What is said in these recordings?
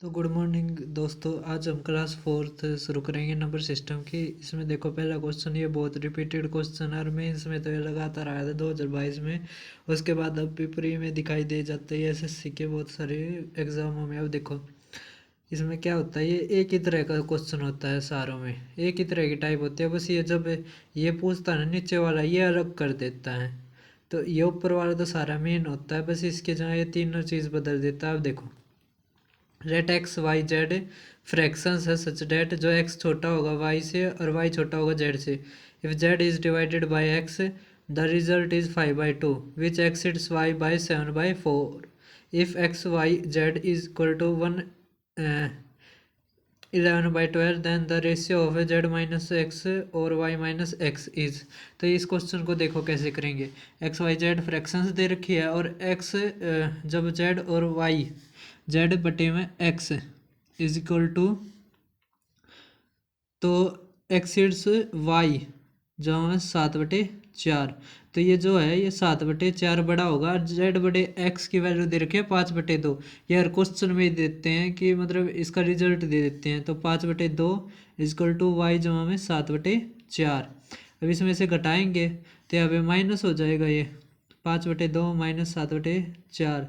तो good morning दोस्तों। आज हम क्लास फोर्थ शुरू करेंगे नंबर सिस्टम की। इसमें देखो पहला क्वेश्चन, ये बहुत रिपीटेड क्वेश्चन है और मेंस में तो ये लगातार आया था 2022 में। उसके बाद अब प्री में दिखाई दे जाते हैं एसएससी के बहुत सारे एग्जामों में। अब देखो इसमें क्या होता है, ये एक ही तरह का क्वेश्चन होता है, सारों में एक ही तरह की टाइप होती है। बस ये जब ये पूछता है ना नीचे वाला, ये अलग कर देता है। तो ये ऊपर वाला तो सारा मेन होता है, बस इसके जहाँ ये तीनों चीज़ बदल देता है। अब देखो let x Y Z fractions है सच डेट, जो एक्स छोटा होगा वाई से और वाई छोटा होगा जेड से। If Z is divided by X the result is 5/2 which exceeds Y by 7/4। If X Y Z is equal to 11/12 then the ratio of Z minus X और Y minus X is. तो इस question को देखो कैसे करेंगे। X Y Z fractions दे रखी है और एक्स जब जेड और वाई जेड बटे में एक्स इज इक्वल टू, तो एक्सिड्स वाई जो है 7/4। तो ये जो है ये 7/4 बड़ा होगा। जेड बटे एक्स की वैल्यू दे रखी है 5/2। यार क्वेश्चन में देते हैं कि मतलब इसका रिजल्ट दे देते हैं, तो 5/2 इज इक्वल टू वाई जमा में 7/4। अब इसमें से घटाएंगे तो यहाँ पे माइनस हो जाएगा। ये 5/2 माइनस 7/4,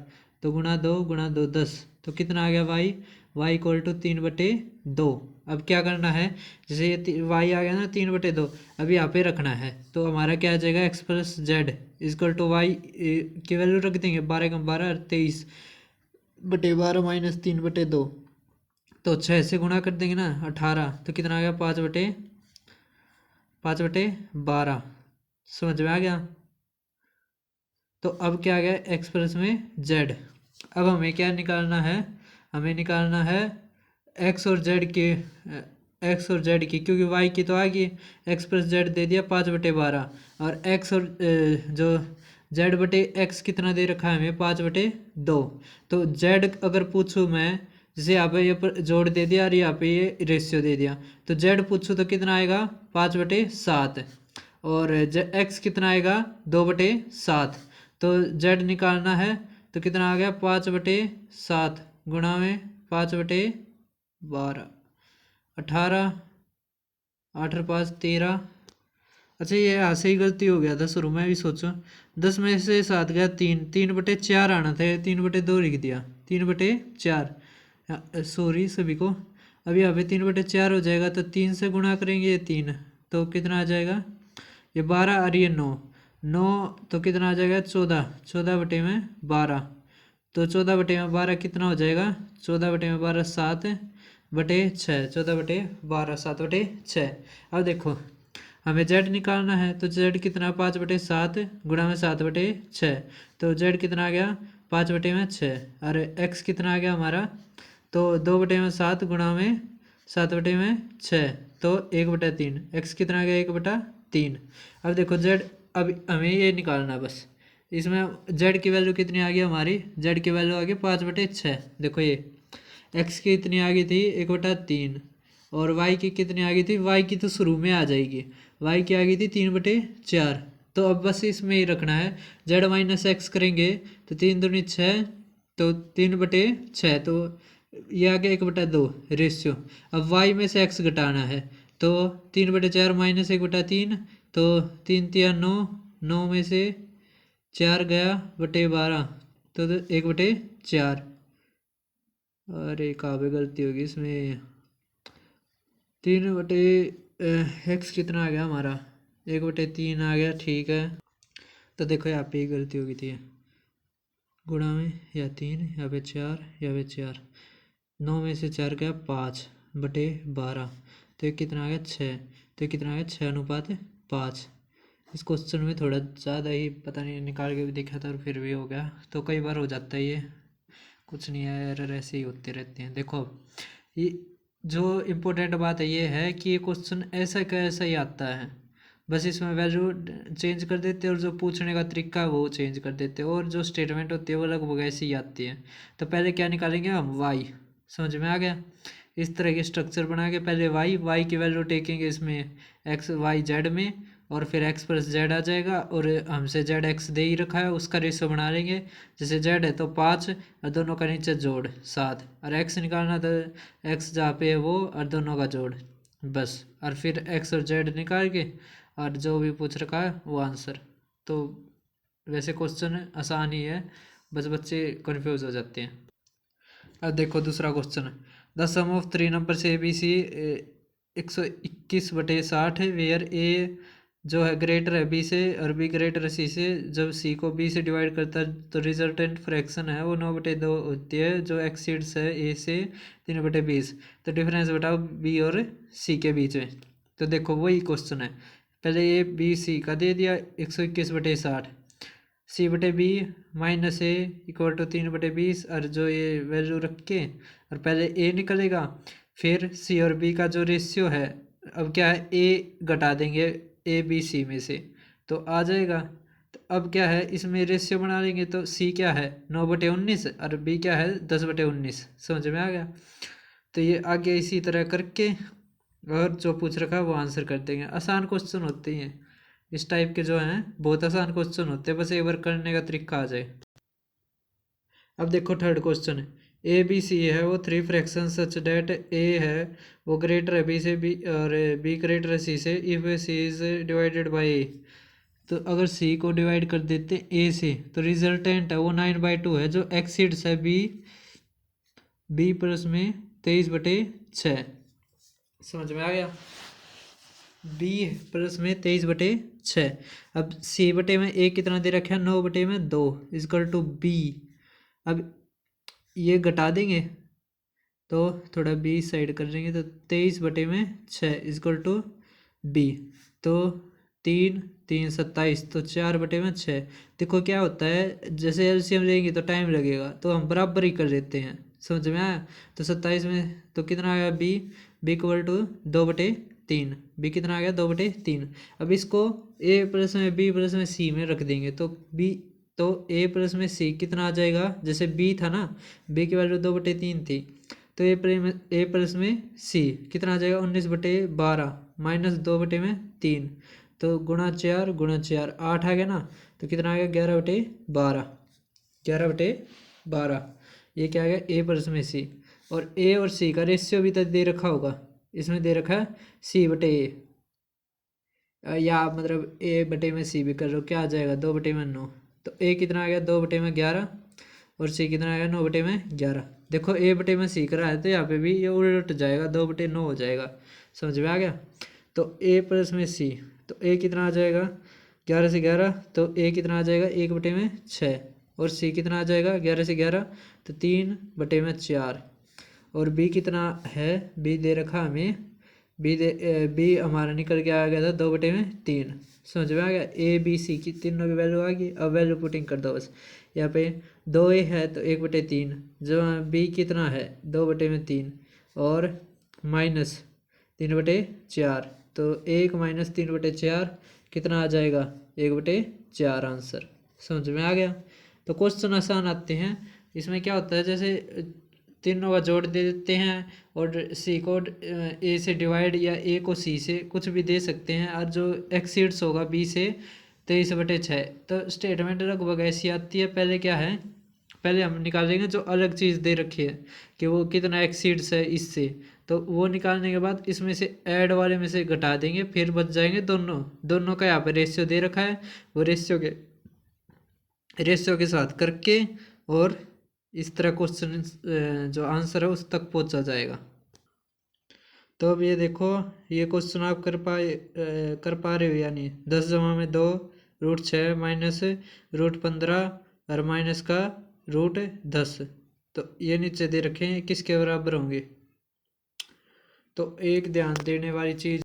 तो गुणा दो 10। तो कितना आ गया वाई, वाई इक्वल टू 3/2। अब क्या करना है, जैसे ये वाई आ गया ना 3/2, अब यहाँ पे रखना है। तो हमारा क्या आ जाएगा, x plus z is equal to y की वैल्यू रख देंगे 12×12 23/12 माइनस 3/2। तो 6 से गुणा कर देंगे ना 18, तो कितना आ गया 5/12। समझ में आ गया। तो अब क्या आ गया एक्स प्लस में जेड। अब हमें क्या निकालना है, हमें निकालना है एक्स और जेड के, एक्स और जेड की, क्योंकि वाई की तो आ गई। एक्स प्लस जेड दे दिया 5/12 और एक्स और जो जेड बटे एक्स कितना दे रखा है हमें 5/2। तो जेड अगर पूछूँ मैं, जैसे यहाँ पे ये जोड़ दे दिया और यहाँ पे ये रेशियो दे दिया, तो जेड पूछूँ तो कितना आएगा 5/7 और एक्स कितना आएगा 2/7। तो जेड निकालना है तो कितना आ गया 5/7 गुणा में 5/12, 18, 8 और 5 13। अच्छा ये यहाँ से ही गलती हो गया था, शुरू में भी सोचो 10 में से 7 गया 3, 3/4 आना था, 3/2 लिख दिया, 3/4। सॉरी सभी को। अब यहाँ पे 3/4 हो जाएगा, तो 3 से गुणा करेंगे ये 3, तो कितना आ जाएगा, ये 12 और ये 9, तो कितना आ जाएगा 14, 14/12। तो 14/12 कितना हो जाएगा, 14/12 7/6, 14/12 7/6। अब देखो हमें जेड निकालना है, तो जेड कितना 5/7 गुणा में 7/6, तो जेड कितना आ गया 5/6 और एक्स कितना आ गया हमारा, तो 2/7 गुणा में 7/6, तो 1/3। एक्स कितना आ गया 1/3। अब देखो जेड, अब हमें ये निकालना है बस। इसमें जेड की वैल्यू कितनी आ गई हमारी, जेड की वैल्यू आ गई 5/6। देखो ये एक्स की इतनी आ गई थी 1/3 और वाई की कितनी आ गई थी, वाई की तो शुरू में आ जाएगी, वाई की आ गई थी 3/4। तो अब बस इसमें ही रखना है, जेड माइनस एक्स करेंगे तो 3×2 = 6, तो 3/6, तो ये आ गया 1/2 रेशियो। अब वाई में से एक्स घटाना है, तो 3/4 माइनस 1/3, तो 3×3 = 9, 9 में से 4 गया बटे 12, तो 1/4। अरे कहाँ पे गलती होगी इसमें, 3/एक्स कितना आ गया हमारा 1/3 आ गया, ठीक है। तो देखो यहाँ पे ही गलती हो गई थी, गुणा में या 3, यहाँ पे 4, यहाँ पे 4, 9 में से 4 गया 5/12, तो ये कितना आ गया 6, तो ये कितना आ गया 6:5। इस क्वेश्चन में थोड़ा ज़्यादा ही पता नहीं निकाल के भी देखा था और फिर भी हो गया, तो कई बार हो जाता है ये, कुछ नहीं है, एरर ऐसे ही होते रहते हैं। देखो ये जो इम्पोर्टेंट बात है ये है कि ये क्वेश्चन ऐसा का ऐसा ही आता है, बस इसमें वैल्यू चेंज कर देते हैं और जो पूछने का तरीका है वो चेंज कर देते हैं, और जो स्टेटमेंट होती है वो लगभग ऐसी ही आती है। तो पहले क्या निकालेंगे हम, वाई। समझ में आ गया। इस तरह के स्ट्रक्चर बना के पहले वाई की वैल्यू टेकेंगे इसमें एक्स वाई जेड में, और फिर x प्लस जेड आ जाएगा, और हमसे जेड एक्स दे ही रखा है, उसका रेशियो बना लेंगे। जैसे जेड है तो 5 और दोनों का नीचे जोड़ 7, और x निकालना तो x जहाँ पे है वो और दोनों का जोड़ बस, और फिर x और z निकाल के और जो भी पूछ रखा है वो आंसर। तो वैसे क्वेश्चन आसान ही है, बस बच्चे कंफ्यूज हो जाते हैं। अब देखो दूसरा question, the sum of 3 number a b c 121/60 है, वेयर ए जो है ग्रेटर है बी से और बी ग्रेटर है सी से। जब सी को बी से डिवाइड करता है तो रिजल्टेंट फ्रैक्शन है वो 9/2 होती है, जो एक्सीड्स है ए से 3/20। तो डिफरेंस बताओ बी और सी के बीच में। तो देखो वही क्वेश्चन है, पहले ए बी सी का दे दिया 121/60, सी बटे b minus a equal to 3/20, और जो ये वैल्यू रख के और पहले ए निकलेगा, फिर सी और बी का जो रेशियो है, अब क्या है ए घटा देंगे ए बी सी में से तो आ जाएगा। तो अब क्या है इसमें रेशियो बना लेंगे, तो सी क्या है 9/19 और बी क्या है 10/19। समझ में आ गया। तो ये आगे इसी तरह करके और जो पूछ रखा है वो आंसर कर देंगे। आसान क्वेश्चन होते हैं इस टाइप के, जो हैं बहुत आसान क्वेश्चन होते हैं, बस एक बार करने का तरीका आ जाए। अब देखो थर्ड क्वेश्चन है, ए बी सी है वो 3 फ्रैक्शन सच डेट ए है वो ग्रेटर है बी से, बी और बी ग्रेटर है सी से, if C is divided by A. तो अगर सी को डिवाइड कर देते ए से तो रिजल्टेंट है वो 9/2 है, जो एक्सीड्स है बी प्लस में 23/6। समझ में आ गया, बी प्लस में 23/6। अब सी बटे में ए कितना दे रखा है 9/2 इजकल टू बी। अब ये घटा देंगे तो थोड़ा बी साइड कर देंगे, तो 23/6 इजकल टू बी। तो 3 3 27, तो 4/6। देखो क्या होता है जैसे एलसीएम लेंगे तो टाइम लगेगा, तो हम बराबर ही कर देते हैं। समझ में आया। तो 27 में तो कितना आ गया बी इक्वल टू 2/3, बी कितना आ गया 2/3। अब इसको ए प्लस में बी प्लस में सी में रख देंगे तो बी, तो ए प्लस में सी कितना आ जाएगा, जैसे बी था ना, बी की वैल्यू 2/3 थी, तो ए प्लस में सी कितना आ जाएगा 19/12 माइनस 2/3, तो गुणा 4 गुणा 4 8 आ गया ना, तो कितना आ गया 11/12, 11/12। ये क्या आ गया ए प्लस में सी। और ए और सी का रेशियो भी तो दे रखा होगा, इसमें दे रखा है सी/ए, या मतलब ए बटे में सी भी कर लो, क्या आ जाएगा 2/9। तो ए कितना आ गया 2/11 और सी कितना आ गया 9/11। देखो ए बटे में सी करा है तो यहाँ पे भी ये उलट जाएगा 2/9 हो जाएगा। समझ में आ गया। तो ए प्लस में सी, तो ए कितना आ जाएगा 11 से 11, तो ए कितना आ जाएगा 1/6, और सी कितना आ जाएगा 11 से 11 तो 3/4। और बी कितना है, बी दे रखा हमें, बी हमारा निकल के आ गया था 2/3। समझ में आ गया। ए बी सी की तीनों की वैल्यू आ गई। अब वैल्यू पुटिंग कर दो बस, यहाँ पे 2a है तो 1/3, जो बी कितना है 2/3 और माइनस 3/4, तो 1 माइनस 3/4 कितना आ जाएगा 1/4 आंसर। समझ में आ गया। तो क्वेश्चन आसान आते हैं। इसमें क्या होता है जैसे तीनों का जोड़ दे देते हैं और सी को ए से डिवाइड या ए को सी से कुछ भी दे सकते हैं, और जो एक्सीड्स होगा बी से 23/6। तो स्टेटमेंट लगभग ऐसी आती है। पहले क्या है, पहले हम निकालेंगे जो अलग चीज़ दे रखी है कि वो कितना एक्सीड्स है इससे, तो वो निकालने के बाद इसमें से ऐड वाले में से घटा देंगे, फिर बच जाएंगे दोनों का यहाँ पर रेशियो दे रखा है, वो रेशियो के साथ करके और इस तरह क्वेश्चन जो आंसर है उस तक पहुंचा जाएगा। तो अब ये देखो, ये क्वेश्चन आप कर पा रहे हो या नहीं। 10 जमा में 2 √6 माइनस √15 और माइनस का √10, तो ये नीचे दे रखे हैं किसके बराबर होंगे। तो एक ध्यान देने वाली चीज़